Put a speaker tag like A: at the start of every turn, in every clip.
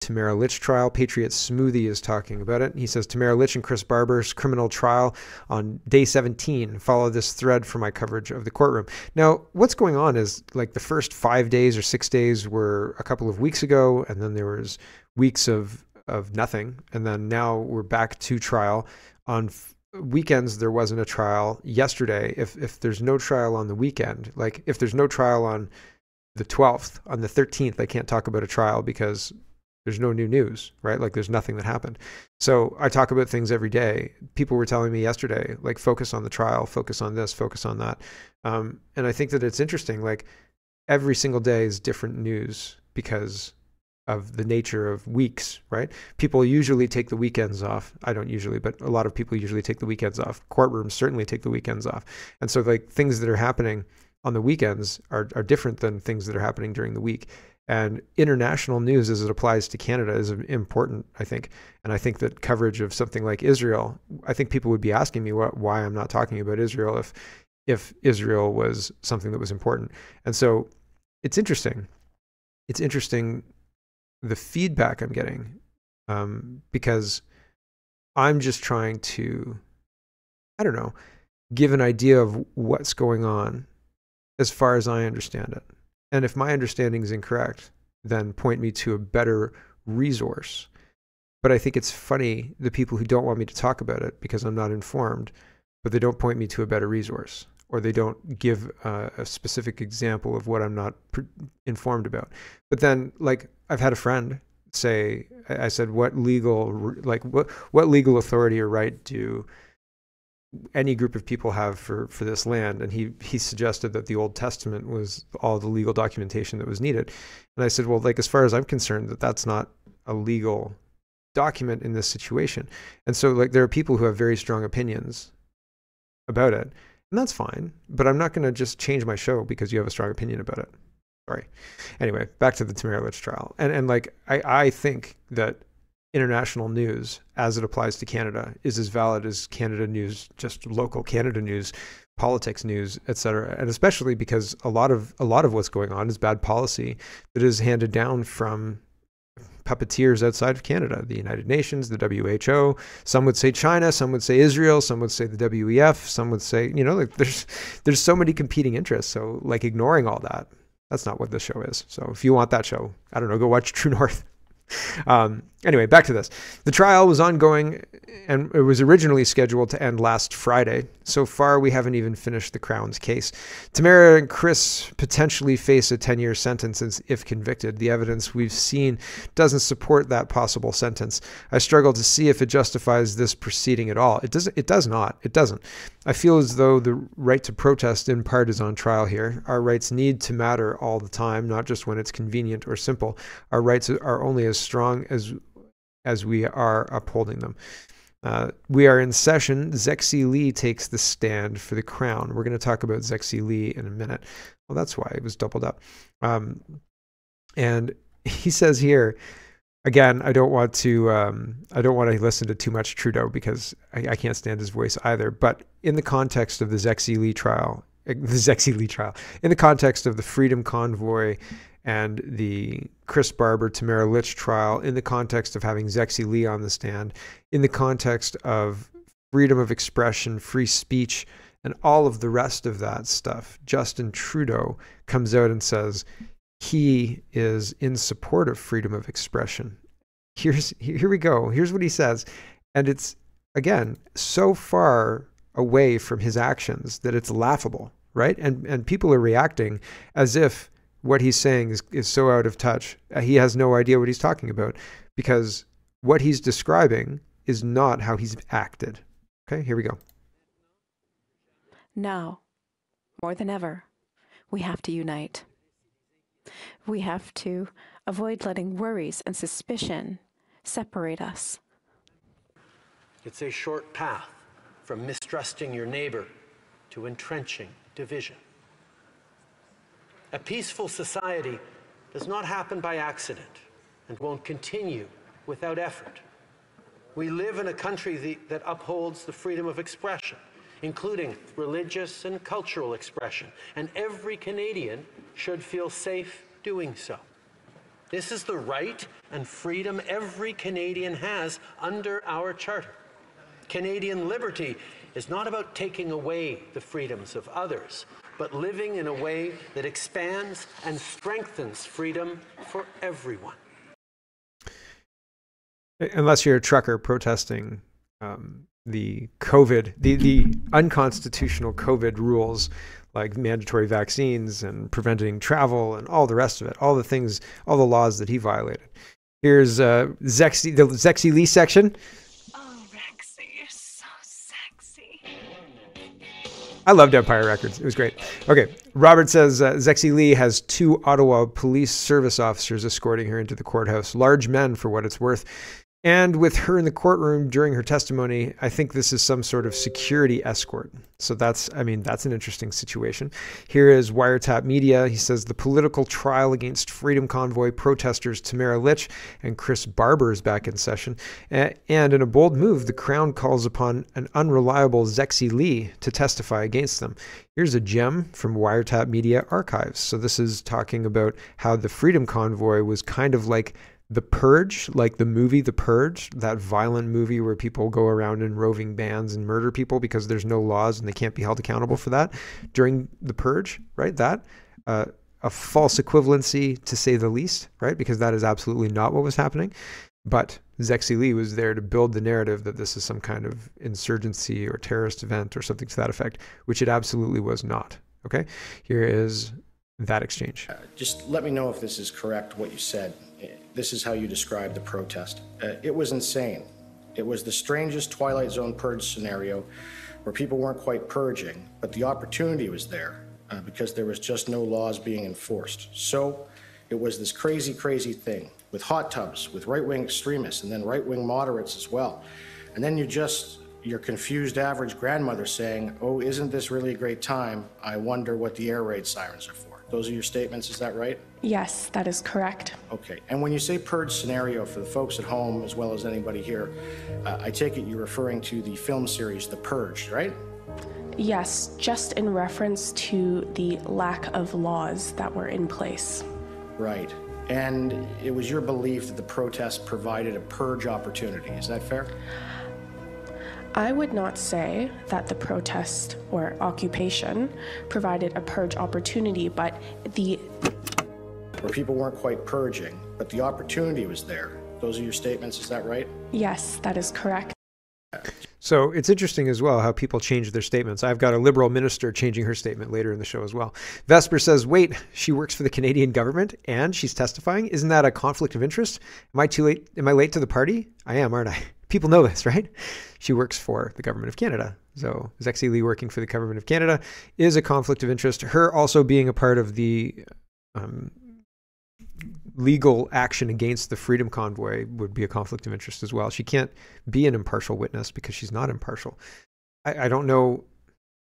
A: Tamara Litch trial. Patriot Smoothie is talking about it. He says, Tamara Litch and Chris Barber's criminal trial on day 17. Follow this thread for my coverage of the courtroom. Now, what's going on is like the first 5 days or 6 days were a couple of weeks ago, and then there was weeks of nothing. And then now we're back to trial. On weekends, there wasn't a trial. Yesterday, if there's no trial on the weekend, like if there's no trial on the 12th, on the 13th, I can't talk about a trial because there's no new news, right? Like there's nothing that happened. So I talk about things every day. People were telling me yesterday, like focus on the trial, focus on this, focus on that. And I think that it's interesting, like every single day is different news because of the nature of weeks, right? People usually take the weekends off. I don't usually, but a lot of people usually take the weekends off. Courtrooms certainly take the weekends off. And so like things that are happening on the weekends are different than things that are happening during the week. And international news as it applies to Canada is important, I think. And I think that coverage of something like Israel, I think people would be asking me why I'm not talking about Israel if Israel was something that was important. And so it's interesting. It's interesting the feedback I'm getting because I'm just trying to, I don't know, give an idea of what's going on as far as I understand it. And if my understanding is incorrect, then point me to a better resource. But I think it's funny, the people who don't want me to talk about it because I'm not informed, but they don't point me to a better resource, or they don't give a specific example of what I'm not informed about. But then, like, I've had a friend say, I said, what legal authority or right do any group of people have for this land? And he suggested that the Old Testament was all the legal documentation that was needed. And I said, well, like, as far as I'm concerned, that's not a legal document in this situation. And so like there are people who have very strong opinions about it, and that's fine, but I'm not going to just change my show because you have a strong opinion about it. Sorry. Anyway, back to the Tamara Litch trial. And like I think that international news as it applies to Canada is as valid as Canada news, just local Canada news, politics news, etc. And especially because a lot of what's going on is bad policy that is handed down from puppeteers outside of Canada, the United Nations, the WHO. Some would say China, some would say Israel, some would say the WEF, some would say, you know, like there's so many competing interests. So like ignoring all that, that's not what this show is. So if you want that show, I don't know, go watch True North. Anyway, back to this. The trial was ongoing and it was originally scheduled to end last Friday. So far, we haven't even finished the Crown's case. Tamara and Chris potentially face a 10-year sentence if convicted. The evidence we've seen doesn't support that possible sentence. I struggle to see if it justifies this proceeding at all. It does not. It doesn't. I feel as though the right to protest in part is on trial here. Our rights need to matter all the time, not just when it's convenient or simple. Our rights are only as strong as we are upholding them. We are in session. Zexi Lee takes the stand for the Crown. We're going to talk about Zexi Lee in a minute. Well, that's why it was doubled up. And he says here, again, I don't want to listen to too much Trudeau because I can't stand his voice either. But in the context of the Zexi Lee trial, in the context of the Freedom Convoy and the Chris Barber, Tamara Litch trial, in the context of having Zexi Lee on the stand, in the context of freedom of expression, free speech, and all of the rest of that stuff, Justin Trudeau comes out and says he is in support of freedom of expression. Here we go. Here's what he says. And it's, again, so far away from his actions that it's laughable, right? And people are reacting as if what he's saying is so out of touch. He has no idea what he's talking about because what he's describing is not how he's acted. Okay, here we go.
B: Now, more than ever, we have to unite. We have to avoid letting worries and suspicion separate us.
C: It's a short path from mistrusting your neighbor to entrenching division. A peaceful society does not happen by accident and won't continue without effort. We live in a country that upholds the freedom of expression, including religious and cultural expression, and every Canadian should feel safe doing so. This is the right and freedom every Canadian has under our Charter. Canadian liberty is not about taking away the freedoms of others, but living in a way that expands and strengthens freedom for everyone.
A: Unless you're a trucker protesting the COVID, the unconstitutional COVID rules, like mandatory vaccines and preventing travel and all the rest of it, all the things, all the laws that he violated. Here's Zexi, the Zexi Lee section.
D: Oh, Rexy, you're so sexy.
A: I loved Empire Records. It was great. Okay. Robert says Zexi Lee has 2 Ottawa police service officers escorting her into the courthouse, large men for what it's worth. And with her in the courtroom during her testimony, I think this is some sort of security escort. So that's an interesting situation. Here is Wiretap Media. He says the political trial against Freedom Convoy protesters Tamara Litch and Chris Barber is back in session. And in a bold move, the Crown calls upon an unreliable Zexi Lee to testify against them. Here's a gem from Wiretap Media archives. So this is talking about how the Freedom Convoy was kind of like The Purge, like the movie The Purge, that violent movie where people go around in roving bands and murder people because there's no laws and they can't be held accountable for that during the Purge, right? That, a false equivalency to say the least, right? Because that is absolutely not what was happening. But Zexi Lee was there to build the narrative that this is some kind of insurgency or terrorist event or something to that effect, which it absolutely was not. Okay, here is that exchange.
E: Just let me know if this is correct, what you said. This is how you described the protest. It was insane. It was the strangest Twilight Zone purge scenario where people weren't quite purging, but the opportunity was there because there was just no laws being enforced. So it was this crazy, crazy thing with hot tubs, with right-wing extremists, and then right-wing moderates as well. And then your confused average grandmother saying, oh, isn't this really a great time? I wonder what the air raid sirens are for. Those are your statements, is that right?
D: Yes, that is correct.
E: Okay, and when you say purge scenario, for the folks at home as well as anybody here, I take it you're referring to the film series The Purge, right?
D: Yes, just in reference to the lack of laws that were in place.
E: Right, and it was your belief that the protest provided a purge opportunity, is that fair?
D: I would not say that the protest or occupation provided a purge opportunity, but
E: where people weren't quite purging, but the opportunity was there. Those are your statements, is that right?
D: Yes, that is correct.
A: So it's interesting as well how people change their statements. I've got a Liberal minister changing her statement later in the show as well. Vesper says, wait, she works for the Canadian government and she's testifying? Isn't that a conflict of interest? Am I too late? Am I late to the party? I am, aren't I? People know this, right? She works for the government of Canada. So Zexi Lee working for the government of Canada is a conflict of interest. Her also being a part of the legal action against the Freedom Convoy would be a conflict of interest as well. She can't be an impartial witness because she's not impartial. I don't know.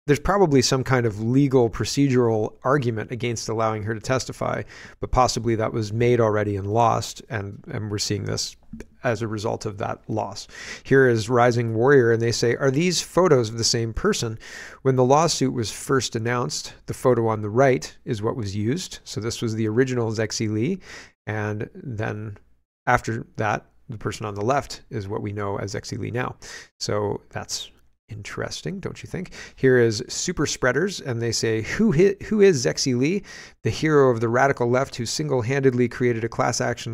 A: There's probably some kind of legal procedural argument against allowing her to testify, but possibly that was made already and lost, and we're seeing this as a result of that loss. Here is Rising Warrior, and they say, are these photos of the same person? When the lawsuit was first announced, the photo on the right is what was used. So this was the original Zexi Lee, and then after that, the person on the left is what we know as Zexi Lee now. So that's interesting, don't you think? Here is Super Spreaders, and they say, who is Zexi Lee, the hero of the radical left who single-handedly created a class action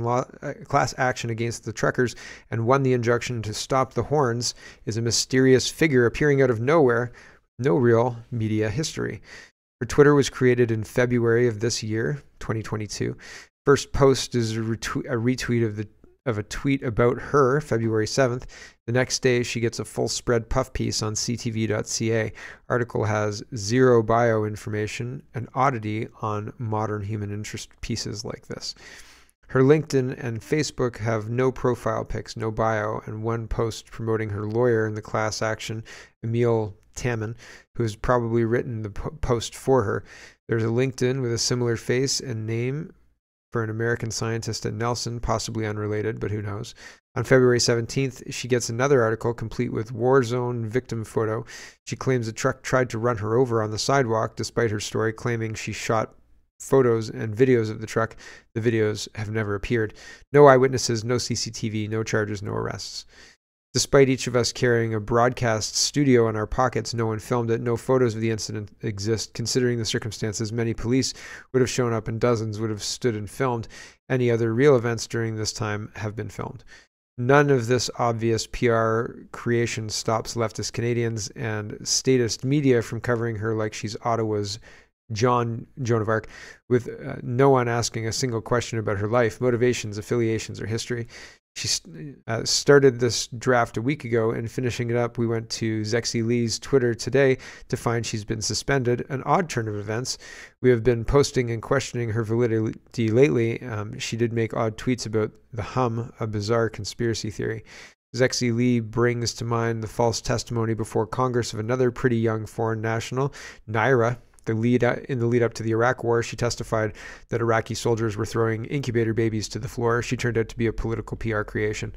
A: against the truckers and won the injunction to stop the horns, is a mysterious figure appearing out of nowhere, no real media history. Her Twitter was created in February of this year, 2022. First post is a retweet of a tweet about her, February 7th. The next day, she gets a full spread puff piece on ctv.ca. Article has zero bio information, an oddity on modern human interest pieces like this. Her LinkedIn and Facebook have no profile pics, no bio, and one post promoting her lawyer in the class action, Emil Taman, who has probably written the post for her. There's a LinkedIn with a similar face and name for an American scientist at Nelson, possibly unrelated, but who knows. On February 17th, she gets another article complete with war zone victim photo. She claims a truck tried to run her over on the sidewalk, despite her story claiming she shot photos and videos of the truck. The videos have never appeared. No eyewitnesses, no CCTV, no charges, no arrests. Despite each of us carrying a broadcast studio in our pockets, no one filmed it. No photos of the incident exist. Considering the circumstances, many police would have shown up and dozens would have stood and filmed. Any other real events during this time have been filmed. None of this obvious PR creation stops leftist Canadians and statist media from covering her like she's Ottawa's Joan of Arc, with no one asking a single question about her life, motivations, affiliations, or history. She started this draft a week ago, and finishing it up, we went to Zexi Lee's Twitter today to find she's been suspended. An odd turn of events. We have been posting and questioning her validity lately. She did make odd tweets about the Hum, a bizarre conspiracy theory. Zexi Lee brings to mind the false testimony before Congress of another pretty young foreign national, Naira. In the lead up to the Iraq War, she testified that Iraqi soldiers were throwing incubator babies to the floor. She turned out to be a political PR creation.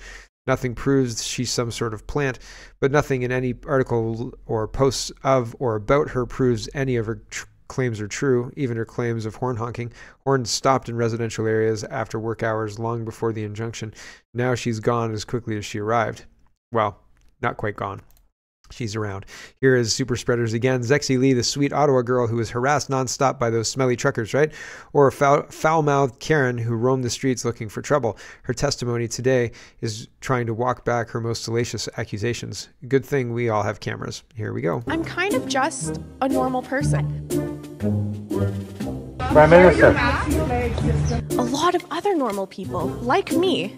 A: Nothing proves she's some sort of plant, but nothing in any article or posts of or about her proves any of her claims are true, even her claims of horn honking. Horns stopped in residential areas after work hours long before the injunction. Now she's gone as quickly as she arrived. Well, not quite gone. She's around. Here is Super Spreaders again. Zexi Lee, the sweet Ottawa girl who was harassed nonstop by those smelly truckers, right? Or a foul-mouthed Karen who roamed the streets looking for trouble. Her testimony today is trying to walk back her most salacious accusations. Good thing we all have cameras. Here we go.
D: I'm kind of just a normal person.
F: Prime Minister.
D: A lot of other normal people, like me.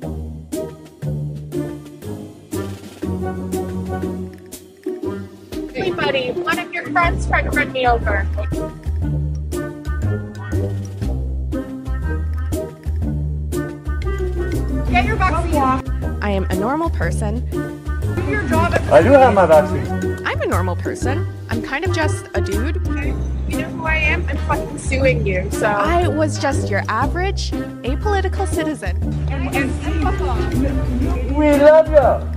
G: Hey buddy, one of your friends tried to run me over. Get your vaccine.
D: I am a normal person.
G: Do your job.
F: I do have my vaccine.
D: I'm a normal person. I'm kind of just a dude.
G: Okay. You know who I am? I'm fucking suing you, so.
D: I was just your average, apolitical citizen.
G: And fuck off.
F: We love you.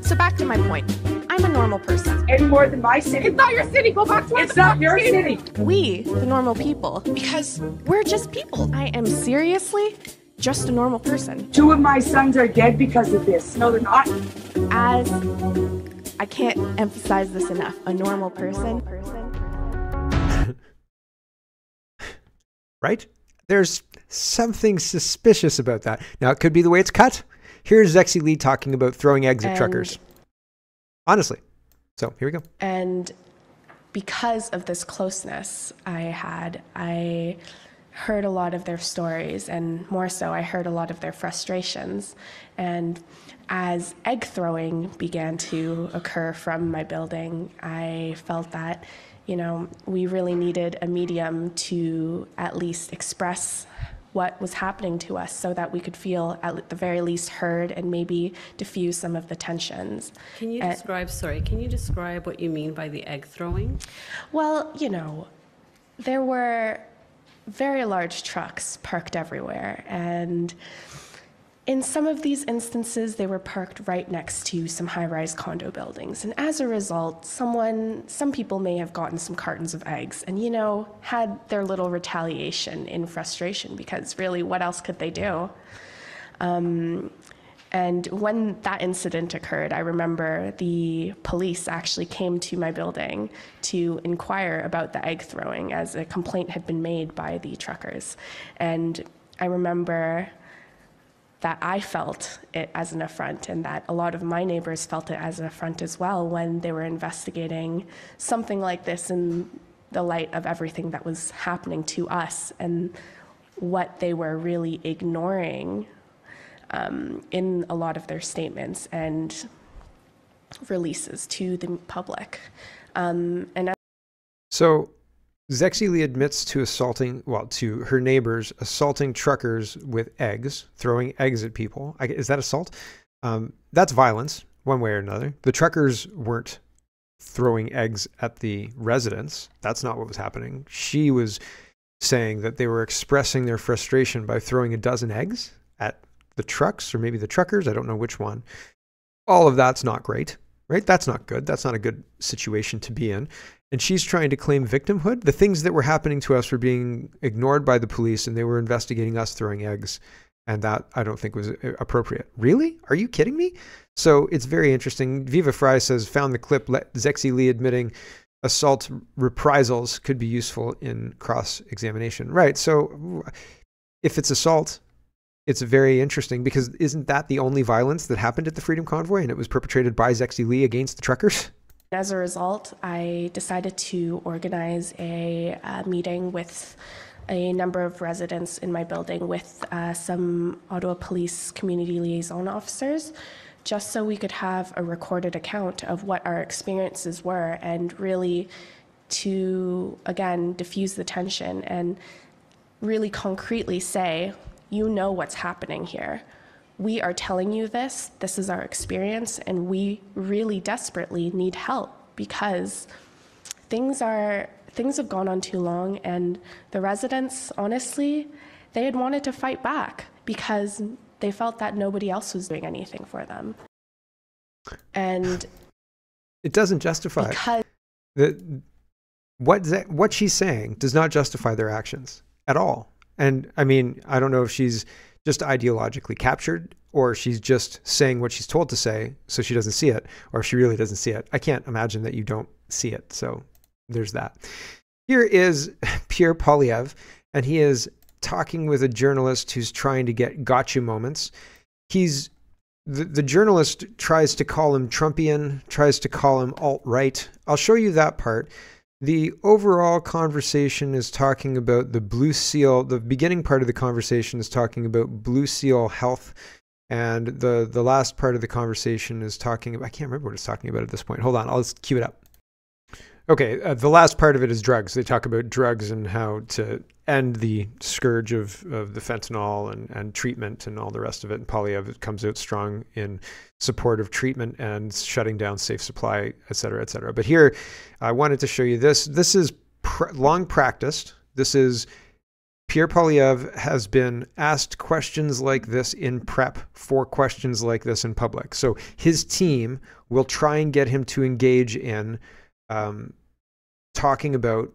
D: So back to my point. I'm a normal person.
G: Any more than my city. It's not your city. Go back to It's not your city.
D: We, the normal people, because we're just people. I am seriously just a normal person.
H: 2 of my sons are dead because of this.
G: No, they're not.
D: As I can't emphasize this enough, a normal person.
A: Right? There's something suspicious about that. Now, it could be the way it's cut. Here's Zexi Lee talking about throwing eggs at truckers. Honestly. So, here we go.
D: And because of this closeness I heard a lot of their stories, and more so, I heard a lot of their frustrations. And as egg throwing began to occur from my building, I felt that, you know, we really needed a medium to at least express what was happening to us so that we could feel at the very least heard and maybe diffuse some of the tensions.
I: Can you describe what you mean by the egg throwing?
D: Well, you know, there were very large trucks parked everywhere, and in some of these instances, they were parked right next to some high-rise condo buildings. And as a result, some people may have gotten some cartons of eggs and, you know, had their little retaliation in frustration, because really, what else could they do? And when that incident occurred, I remember the police actually came to my building to inquire about the egg throwing, as a complaint had been made by the truckers. And I remember that I felt it as an affront, and that a lot of my neighbors felt it as an affront as well when they were investigating something like this in the light of everything that was happening to us and what they were really ignoring in a lot of their statements and releases to the public.
A: So Zexi Lee admits to to her neighbors assaulting truckers with eggs, throwing eggs at people. Is that assault? That's violence, one way or another. The truckers weren't throwing eggs at the residents. That's not what was happening. She was saying that they were expressing their frustration by throwing a dozen eggs at the trucks, or maybe the truckers. I don't know which one. All of that's not great, right? That's not good. That's not a good situation to be in. and she's trying to claim victimhood. The things that were happening to us were being ignored by the police, and they were investigating us throwing eggs. And that I don't think was appropriate. Really? Are you kidding me? So it's very interesting. Viva Fry says, found the clip, Zexi Lee admitting assault reprisals could be useful in cross-examination. Right. So if it's assault, it's very interesting, because isn't that the only violence that happened at the Freedom Convoy, and it was perpetrated by Zexi Lee against the truckers?
D: As a result, I decided to organize a meeting with a number of residents in my building, with some Ottawa Police community liaison officers, just so we could have a recorded account of what our experiences were, and really to, again, diffuse the tension and really concretely say, you know what's happening here. We are telling you this is our experience, and we really desperately need help, because things have gone on too long, and the residents, honestly, they had wanted to fight back because they felt that nobody else was doing anything for them. And
A: it doesn't justify what she's saying does not justify their actions at all. And I mean, I don't know if she's just ideologically captured, or she's just saying what she's told to say so she doesn't see it, or if she really doesn't see it. I can't imagine that you don't see it. So there's that. Here is Pierre Poilievre, and he is talking with a journalist who's trying to get gotcha moments. The journalist tries to call him Trumpian, tries to call him alt-right. I'll show you that part. The overall conversation is talking about the Blue Seal. The beginning part of the conversation is talking about Blue Seal health. And the last part of the conversation is talking about, I can't remember what it's talking about at this point. Hold on, I'll just cue it up. Okay, the last part of it is drugs. They talk about drugs and how to end the scourge of the fentanyl and treatment and all the rest of it. And Poilievre comes out strong in support of treatment and shutting down safe supply, et cetera, et cetera. But here, I wanted to show you this. This is long practiced. This is Pierre Poilievre has been asked questions like this in prep for questions like this in public. So his team will try and get him to engage in talking about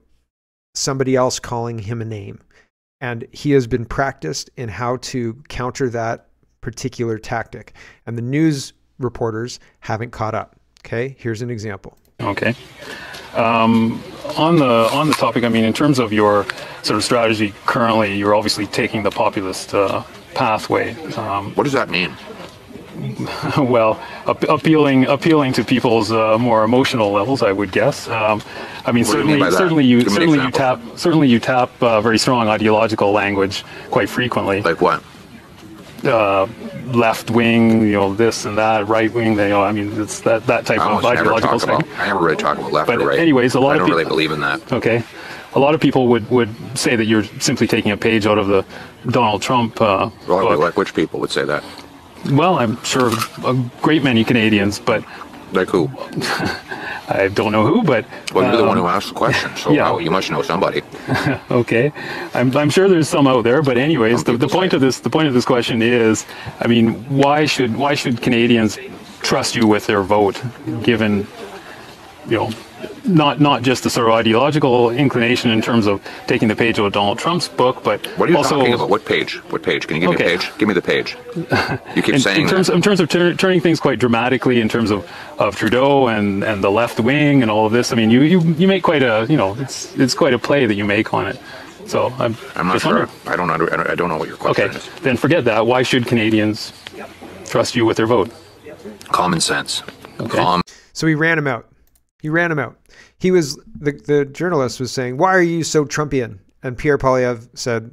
A: somebody else calling him a name. And he has been practiced in how to counter that particular tactic. And the news reporters haven't caught up. Okay, here's an example.
J: Okay. On the topic, I mean, in terms of your sort of strategy currently, you're obviously taking the populist pathway.
K: What does that mean?
J: Well, appealing to people's more emotional levels, I would guess. I mean, certainly you tap very strong ideological language quite frequently.
K: Like what?
J: Left wing, this and that, right wing. I mean, it's that type of ideological thing.
K: I never really talk about left or right.
J: Anyways, I don't
K: really believe in that.
J: Okay. A lot of people would say that you're simply taking a page out of the Donald Trump book.
K: Like which people would say that?
J: Well, I'm sure a great many Canadians, but...
K: Like who?
J: I don't know who, but...
K: Well, you're the one who asked the question, so yeah. You must know somebody.
J: Okay. I'm sure there's some out there, but anyways, the point of this question is, I mean, why should Canadians trust you with their vote, given, not just the sort of ideological inclination in terms of taking the page out of Donald Trump's book, but
K: what are you talking about? What page? What page? Can you give me a page? Give me the page. You keep saying
J: in terms of turning things quite dramatically in terms of Trudeau and the left wing and all of this. I mean, you make quite a it's quite a play that you make on it. So I'm
K: not sure. I don't know what your question is.
J: Okay, then forget that. Why should Canadians trust you with their vote?
K: Common sense.
J: Okay.
A: So he ran him out. He was the journalist was saying, "Why are you so Trumpian?" And Pierre Poilievre said,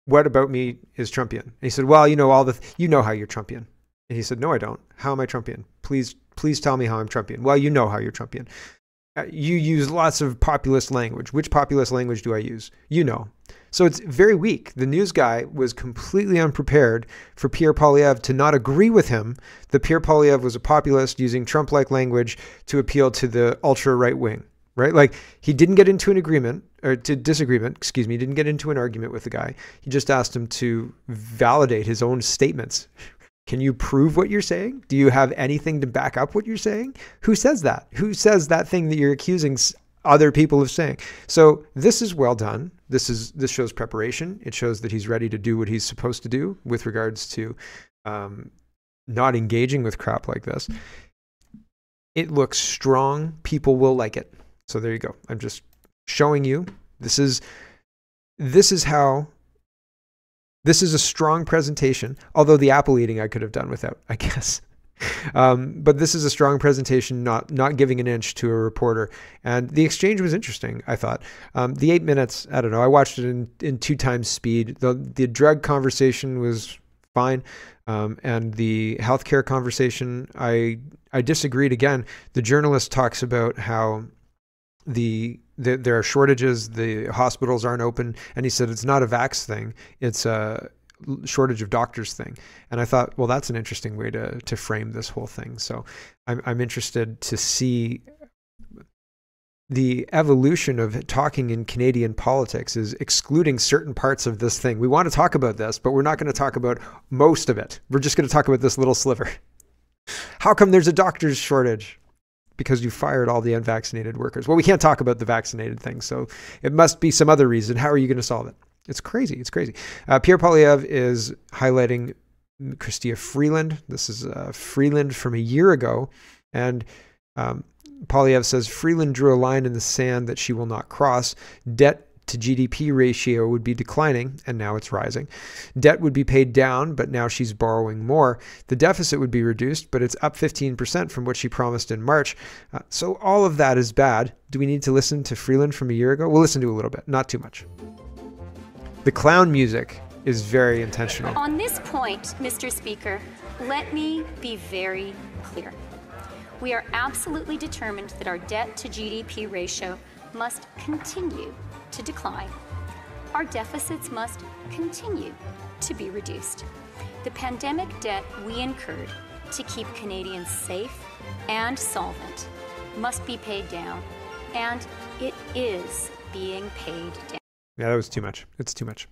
A: "What about me is Trumpian?" And he said, "Well, you know how you're Trumpian." And he said, "No, I don't. How am I Trumpian? Please tell me how I'm Trumpian." "Well, you know how you're Trumpian. You use lots of populist language. Which populist language do I use? You know." So it's very weak. The news guy was completely unprepared for Pierre Poilievre to not agree with him that Pierre Poilievre was a populist using Trump-like language to appeal to the ultra-right wing, right? Like, he didn't get into an agreement, or to disagreement, excuse me, he didn't get into an argument with the guy. He just asked him to validate his own statements. Can you prove what you're saying? Do you have anything to back up what you're saying? Who says that? Who says that thing that you're accusing other people of saying? So this is well done. This shows preparation. It shows that he's ready to do what he's supposed to do with regards to not engaging with crap like this. It looks strong. People will like it. So there you go. I'm just showing you. This is a strong presentation, although the apple eating I could have done without, I guess. But this is a strong presentation, not giving an inch to a reporter. And the exchange was interesting, I thought. The 8 minutes, I don't know, I watched it in 2 times speed. The drug conversation was fine. And the healthcare conversation, I disagreed again. The journalist talks about how there are shortages, the hospitals aren't open, and he said it's not a vax thing, it's a shortage of doctors thing. And I thought, well, that's an interesting way to frame this whole thing. So I'm interested to see the evolution of talking in Canadian politics is excluding certain parts of this thing. We want to talk about this, but we're not going to talk about most of it. We're just going to talk about this little sliver. How come there's a doctor's shortage? Because you fired all the unvaccinated workers. Well, we can't talk about the vaccinated thing, so it must be some other reason. How are you going to solve it? It's crazy. It's crazy. Pierre Poilievre is highlighting Chrystia Freeland. This is Freeland from a year ago. And Poilievre says Freeland drew a line in the sand that she will not cross. Debt to GDP ratio would be declining, and now it's rising. Debt would be paid down, but now she's borrowing more. The deficit would be reduced, but it's up 15% from what she promised in March. So all of that is bad. Do we need to listen to Freeland from a year ago? We'll listen to a little bit, not too much. The clown music is very intentional.
L: On this point, Mr. Speaker, let me be very clear. We are absolutely determined that our debt to GDP ratio must continue to decline. Our deficits must continue to be reduced. The pandemic debt we incurred to keep Canadians safe and solvent must be paid down, and it is being paid down.
A: Yeah, that was too much. It's too much.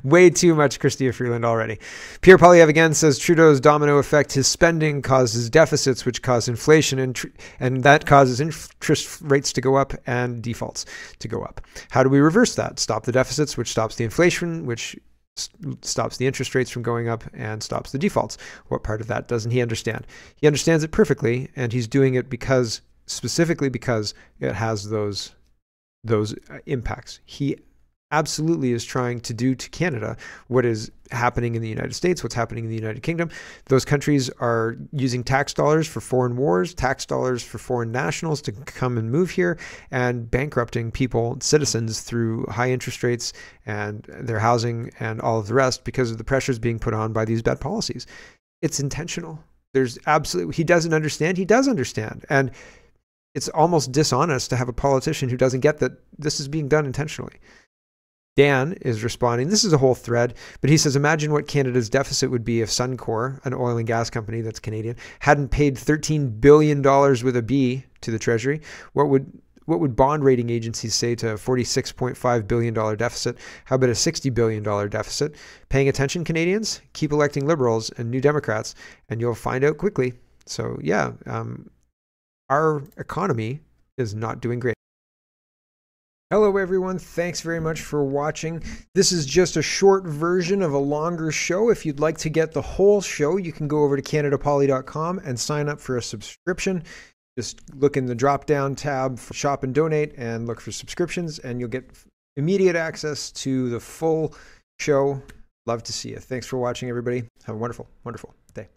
A: Way too much, Chrystia Freeland already. Pierre Poilievre again says Trudeau's domino effect, his spending causes deficits, which cause inflation, and that causes interest rates to go up and defaults to go up. How do we reverse that? Stop the deficits, which stops the inflation, which stops the interest rates from going up and stops the defaults. What part of that doesn't he understand? He understands it perfectly, and he's doing it specifically because it has those impacts. He absolutely is trying to do to Canada what is happening in the United States, what's happening in the United Kingdom. Those countries are using tax dollars for foreign wars, tax dollars for foreign nationals to come and move here, and bankrupting people, citizens, through high interest rates and their housing and all of the rest because of the pressures being put on by these bad policies. It's intentional. He doesn't understand. He does understand. And it's almost dishonest to have a politician who doesn't get that this is being done intentionally. Dan is responding. This is a whole thread, but he says, imagine what Canada's deficit would be if Suncor, an oil and gas company that's Canadian, hadn't paid $13 billion with a B to the Treasury. What would bond rating agencies say to a $46.5 billion deficit? How about a $60 billion deficit? Paying attention, Canadians? Keep electing Liberals and New Democrats, and you'll find out quickly. So yeah, our economy is not doing great. Hello everyone, thanks very much for watching. This is just a short version of a longer show. If you'd like to get the whole show, you can go over to CanadaPoly.com and sign up for a subscription. Just look in the drop-down tab for Shop and Donate and look for subscriptions, and you'll get immediate access to the full show. Love to see you. Thanks for watching, everybody. Have a wonderful, wonderful day.